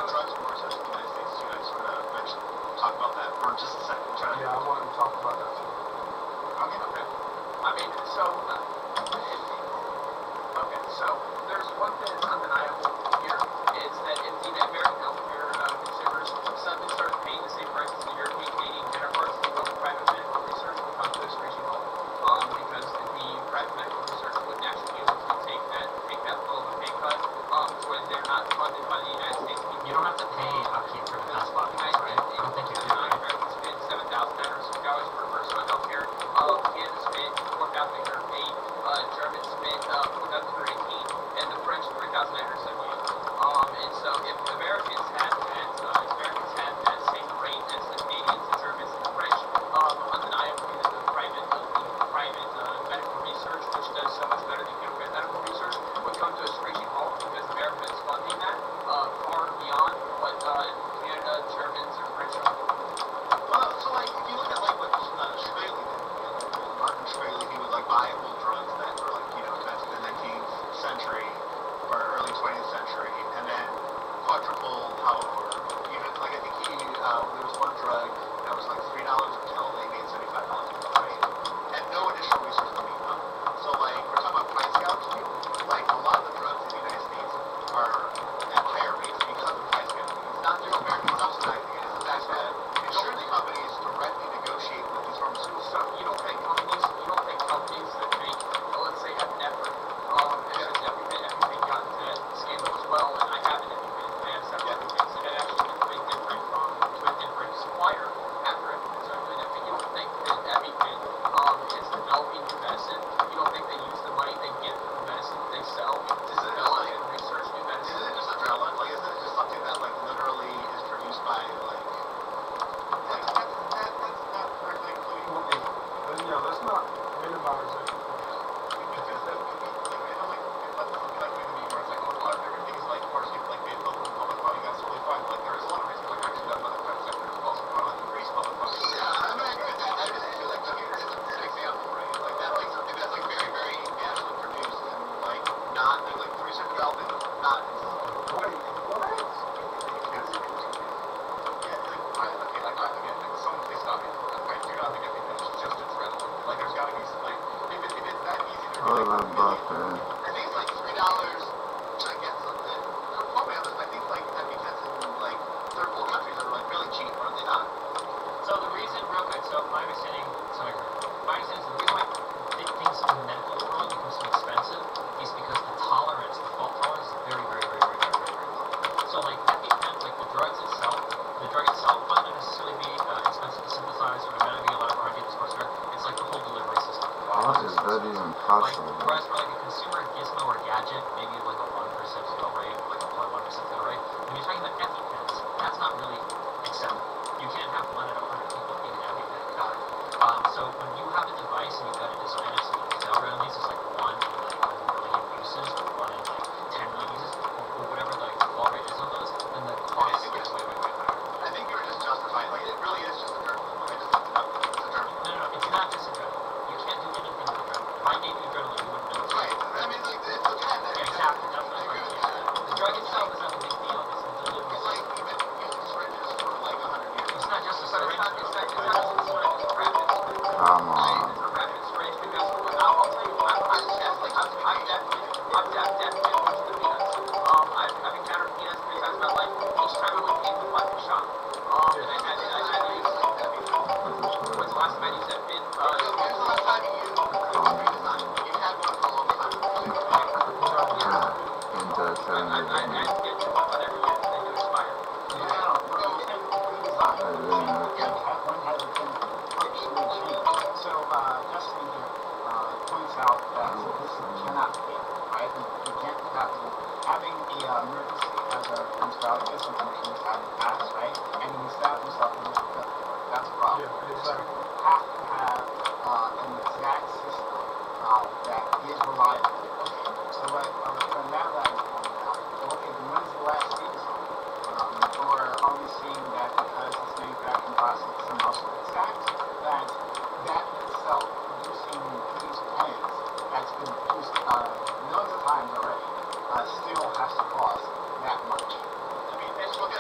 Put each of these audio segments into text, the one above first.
drugs more accessible in the United States. You guys sort of mentioned, talk about that for just a second. Yeah, I wanted to talk about that too. Okay. I mean, so there's one thing that's undeniable here is that if the American healthcare consumers suddenly started paying the same prices as European, Canadian counterparts, they go to private medical research will come to a screeching halt. Because the private medical research wouldn't actually be able to take that little of a pay cut to where they're not funded by the United States. You don't have to pay upkeep for the past spot, right? I don't think you do, right? Americans spend $7,900 per person on healthcare. Canada spent $4,808. Germans spent $4,318, and the French $3,978. And so if Americans had that same rate as the Canadians, the Germans, and the French, undeniably that the private medical research, which does so much better than government medical research, would come to a screeching halt because America is funding that far beyond what Canada, Germans, or French are. Well, so like if you look at like what Australia did, Martin Australia, he would like buy old drugs that were like invented in the 19th century or early 20th century, and then quadruple how, or even like I think there was one drug that was like $3 a pill, they made $75 a pill, right? And no additional research was being done. So like we're talking about price gouging, like a lot of the drugs in the United States are at higher rates because of price gouging. It's not just Americans subsidizing it, it's the fact that insurance companies directly negotiate with these pharmaceuticals. So you don't think companies that make, let's say, epinephrine, EpiPen got into that scandal as well, and I have an EpiPen, I have several EpiPens, and it actually went to a different supplier after EpiPen started doing that. But you don't think that EpiPen is developing new medicine? You don't think they use the money they get from the medicine that they sell to develop and research new medicine? Isn't it just adrenaline? Like, isn't it just something that like literally is produced by like that's not directly including what they Let's not minimize it. because that would be like let's look like maybe where it's like a lot of different things like of course like they look at public funding, that's really fine. Like there is a lot of research like actually done by the private sector as well, so we want to increase public funding. Yeah, I mean I agree with that. I just feel like here is an example, right? Like that like something that's like very, very naturally produced and like not like the research development not someone please stop me. I do not think EpiPen is just adrenaline. Like there's gotta be like if it's that easy to do I think it's like $3, which I get something. Probably others, I think like EpiPens in like third world countries are like really cheap, are they not? So the reason, real quick, so my understanding is the reason why things in the medical world become so expensive is because the fault tolerance is very, very, very, very, very, very, very low. So like EpiPen, like the drug itself might not necessarily be expensive to synthesize, or it might not be a lot of R&D this course. It's like the whole delivery system. How is that even possible? Like, whereas for like a consumer gizmo or gadget, maybe like a 1% fail rate, like a 0.1% fail rate. When you're talking about EpiPens, that's not really acceptable. You can't have 1 out of 100 people eating an EpiPen. Got it. So when you have a device and you've got to design it so the fail rate on these is like 1 in like 1 million uses, or 1 in like 10 million uses, or whatever the fault rate is on those, then the cost gets way, way, way higher. I think you were just justifying, like it really is just adrenaline. Like I just looked it up, it's adrenaline. No, it's not just adrenaline. You can't do anything with adrenaline. If I gave you adrenaline, you wouldn't know it's Right, I mean like it's the pen that exactly, that's what I'm agree with saying. that. The drug itself is not a big deal, it's the delivery But system. like we've been using syringes for like 100 years. It's not just a But syringe. it's not just a syringe, it's a rapid syringe. Come on. It's a rapid syringe because I'll tell you what, I've definitely watched the peanuts. I've encountered peanuts 3 times in my life. Each time I went in with like a shot. And I had to use when's the last time I used that bin? When's the last time you used redesign? You had one for a long time. I get two on every year. They do expire. One has a virtually changed. So Justin here points out that this cannot be, right? You can't have having the emergency as a principality is something that he's had in the past, right? And he stabbed himself in the foot. That's a problem. Yeah, So exactly. you have to have an exact system that is reliable. Okay, so now that I'm pointing out, okay, when's the last redesign? Or are we seeing that because this manufacturing process is somehow so exact that in itself, producing these pens that's been produced millions of times already, still has to cost that much? I mean, let's look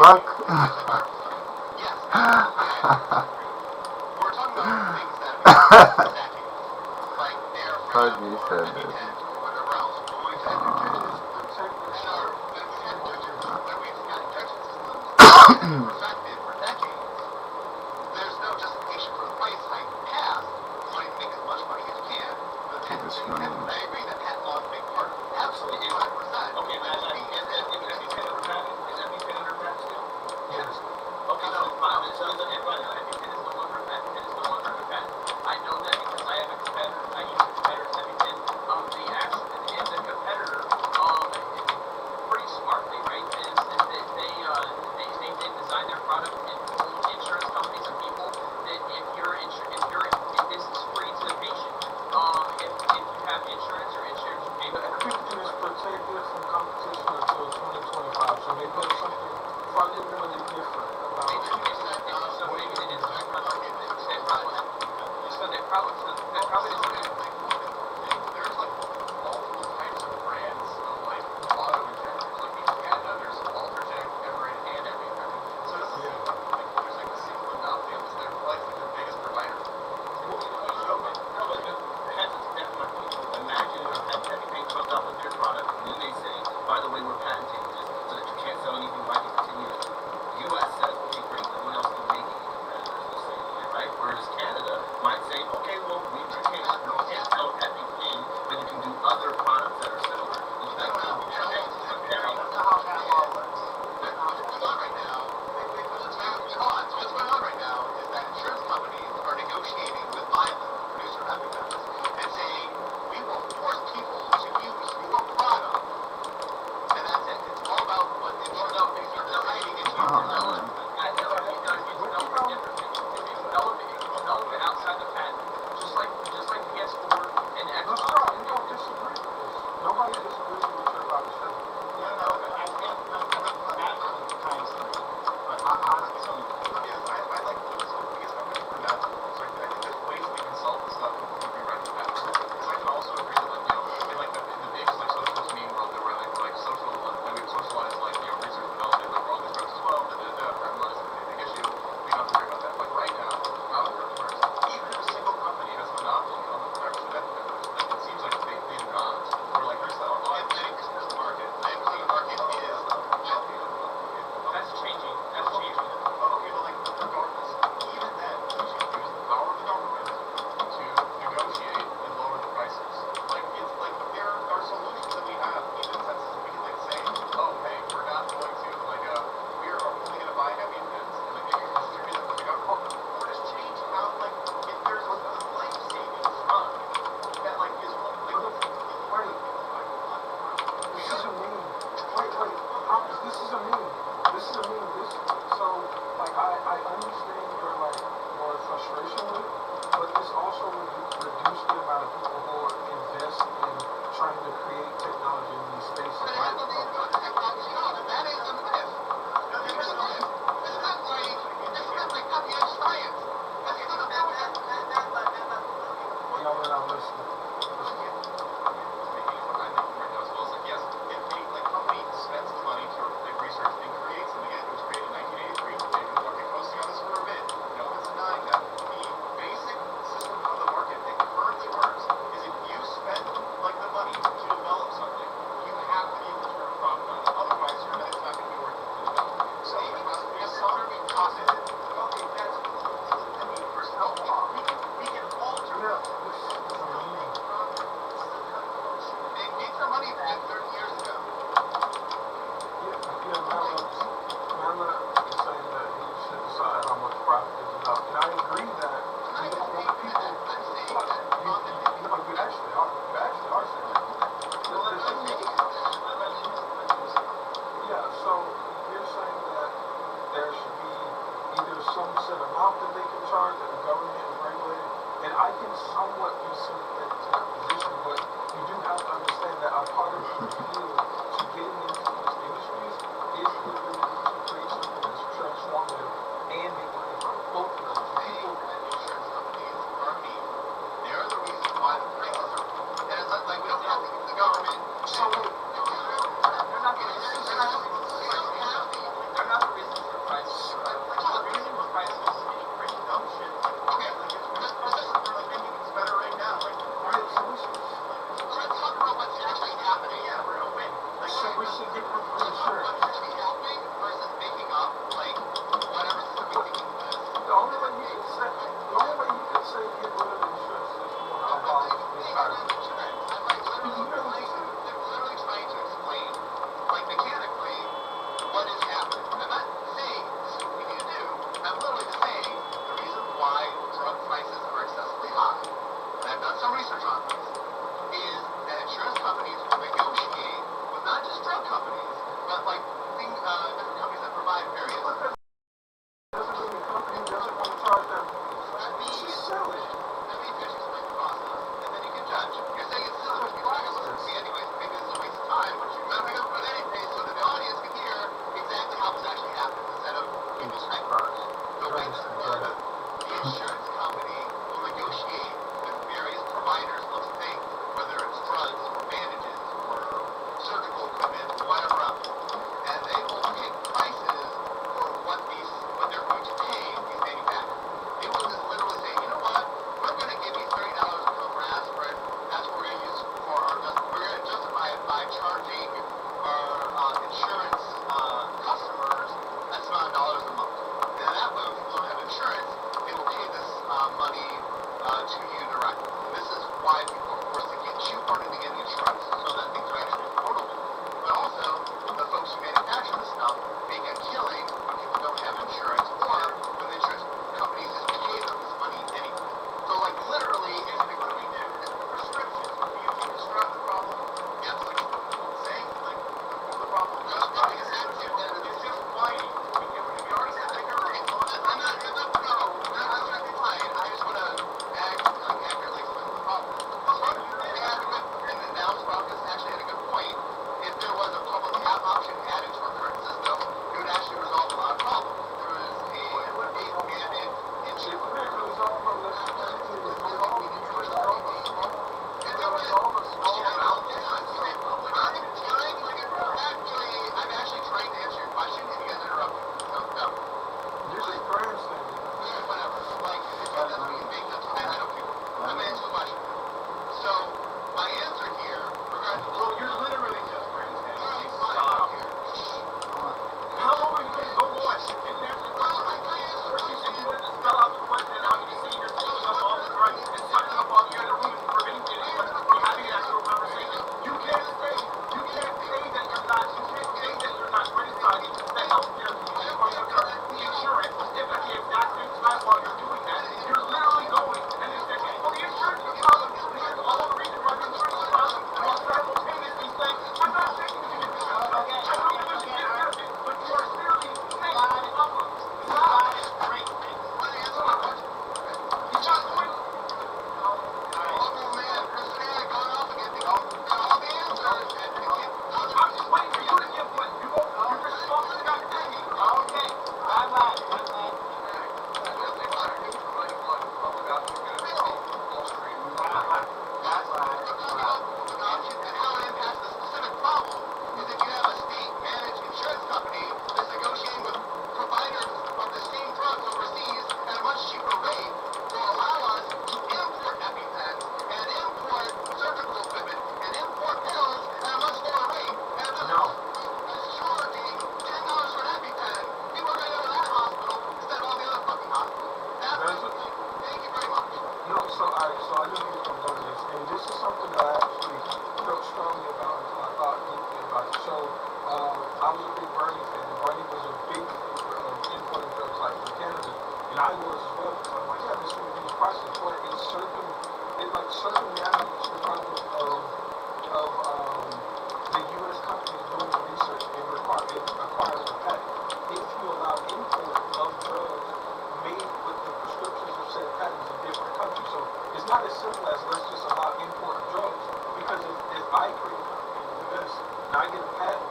fuck? Yes, we're talking about things that have been for decades. Like they're Fuck for you or said maybe this. 10 or whatever else. But we've had injections and our when we've had injection systems that have been perfected for decades. There's no justification for the price hike past, so you can make as much money as you can. But patent things, I agree that patent law is a big part of it. Absolutely, 100%. Okay, is everything under patent? Is everything under patent still? Yes. Okay, so fine. So everything is no longer patent. It is no longer under patent. I know that because I have a competitor. I use a competitor's everything. The actual and the competitor, pretty smartly, right? Is that they design their product and told insurance companies and people that if this is free to the patient. If you have insurance or insurance, maybe Everything is protected from competition until 2025, so maybe there's something fundamentally different about it. so maybe it is. So they probably is. There's like multiple types of brands of like auto injectors. Like in Canada, there's Ultrajet, Everett, and everything. So it doesn't seem like there's like a single monopoly on this. They're like the biggest provider. Imagine everything comes up with their product, and then they say, by the way, we're patenting this so that you can't sell anything like it continually. The U.S. says, okay, great, no one else can make it. Competitors will say, right? Whereas Canada might say, okay, well, we can't sell everything, but you can do other products that are similar. And That's not how patent law works. What's going on right now? Hold on. So what's going on right now is that insurance companies are negotiating with Mylan, the producer of EpiPens, and saying we will force people to use your product, and that's it. It's all about what the insurance companies are deciding into your knowledge. Development outside the patent, just like PS4 and No, Xbox. sir, we don't disagree with this. Nobody disagrees with what you're about to say. I can't imagine times three. But honestly, I like the biggest company for that. So I think there's ways we can solve this stuff and we rewrite the patent. Because I can also agree that in like the big like socialist meme world, there were like social, socialized like research and development, like all these drugs as well. That patent law is a big issue. We don't have to worry about that. Like right now, how it works, even if a single company has a monopoly on the production of EpiPens, it seems like they do not. Or like there's a lot of the market. The market is That's changing. That's changing. okay, but like regardless, even then, you should use the power of the government to negotiate and lower the prices. Like it's like there are solutions that we have, even in Texas, we can like say, oh hey, we're not going to like we're only gonna buy heavy pens and like maybe distribute them to the government. Or just change how like if there's a life savings fund that like is This is a meme. Wait, Pops, this is a meme. So, like, I understand your frustration with it, but this also reduce the amount of people who are invest in trying to create technology in these spaces, But it right? has nothing to do with technology at all. That is a myth. It's a myth. It's not like cutting-edge science. Y'all are not listening. Yes, if a company spends the money to research and create something, it was created in 1983. They've been working closely on this for a bit. No one's denying that. The basic system of the market that currently works is if you spend like the money to develop something, you have to be able to turn a profit on it. Otherwise, it's not going to be worth it to develop. So if somebody costs it, okay, that's I mean, first of all, we can alter Yeah, this is a meme. They made their money back 30 years ago. Mala is saying that he should decide how much profit is enough. And I agree that you don't want people. You actually are. You actually are saying that. Yeah, so you're saying that there should be either some set amount that they can charge that the government is regulating, and I can somewhat be sympathetic to that position, but you do have to understand that a part of the appeal to getting into these industries is the ability to create something that's transformative and make money from it. Both of those. People, Insurance companies are mean. They're the reason why the prices are. And it's like we don't have the government. so They're not the reason. apologize. The way the insurance company will negotiate with various providers of things, whether it's drugs or bandages or surgical equipment or whatever else, and they will pick prices for what they're going to pay these manufacturers. They will just literally say, you know what, we're going to give you $30 a pill for aspirin. That's what we're going to use for we're going to justify it by charging our insurance customers X amount of dollars a month. And that way, if you don't have insurance, they will pay this money to you directly. And this is why people are forced to get shoehorned into getting insurance, so that things are actually affordable. But also, the folks who manufacture this stuff make a killing when people don't have insurance, or when the insurance companies just pay them this money anyway. So, like, literally, what do we do? Prescriptions. Do you think describe the problem? Yes. Say, like, what's the problem? It's just whining. We already said that you're right. I'm not lying. I just want to accurately explain the problem. And then now Sprockets actually had a good point. If there was a public app option added to our current system, it would actually resolve a lot of problems. There was a mandate into I'm actually trying to answer your question, and you guys interrupted me. So, no. You're just grandstanding. Yeah, whatever. Like, if it doesn't make sense, I don't care. I'm gonna answer the question. So, my answer here, regarding Well, you're literally just grandstanding. Stop Stop. here. How long are you going to go on? You didn't answer the question. First you said you wanted to spell out the question, and now you just say you're taking up all the time and sucking up all the other room and preventing anyone from having an actual conversation. You can't say that you're not criticizing the healthcare community or the insurance if at the exact same time while you're doing that, you're literally going and you're saying, well, the insurance is problem, because all the reason why the insurance is problem, while simultaneously saying, I'm not saying you should get insurance. I know you should get benefits, but you are clearly saying the problem. Stop. Great. You just went. I'm just waiting for you to give one. You're just talking about your thing. Okay. Thank you very much. No, so I know you're going to go to this, and this is something that I actually felt strongly about until I thought deeply about it. So, I was a big Bernie fan, and Bernie was a big favor of importing drugs like from Canada, and I was as well. So I'm like, yeah, this will reduce prices, but it's circumnavigates the problem of the U.S. companies doing the research and acquiring a patent. If you allow import of drugs made with the prescriptions of said patents in different countries. So it's not as simple as let's just allow import of drugs, because if I create a company in the US and I get a patent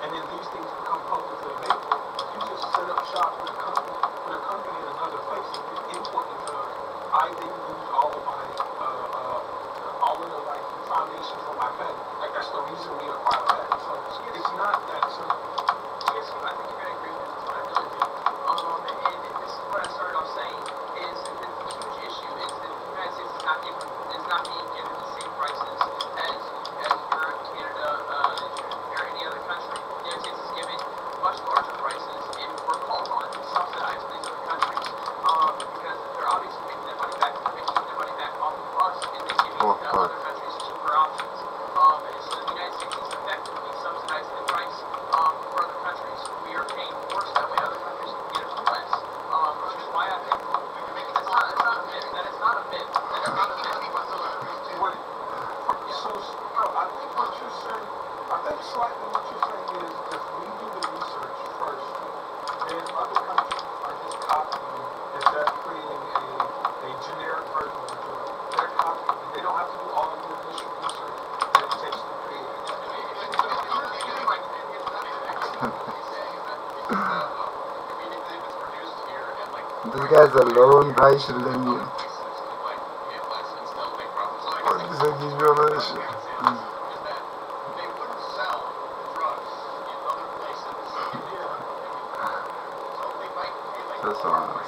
and then these things become publicly available, you just set up shop with a company in another place and you import the drugs. I then lose all of my like foundation for my patent. Like that's the reason we acquire patents. So it's not that simple. Yes, I think you're going to agree with this. I really do. And this is what I started off saying, is that the huge issue is that the United States is not being given the same prices as Europe, Canada, or any other country. The United States is given much larger prices, and we're called on to subsidize these other countries because they're obviously making their money back. They're making their money back off of us, and they're giving other countries cheaper options. And so the United States is effectively subsidizing the price for other countries. We are paying more, so that way other countries can get it for less. Which is why I think it's not a myth. That it's not a myth. That it's not a myth. I think what you're saying, I think slightly what you're saying is if we do the research first, then other countries are just copying instead of creating a generic version of the drug. They're copying. They don't have to do all of the initial research that it takes to create it. If it's produced guys are low price than you. What What is it? You know that shit. They wouldn't sell drugs in other places. So they might pay like That's all.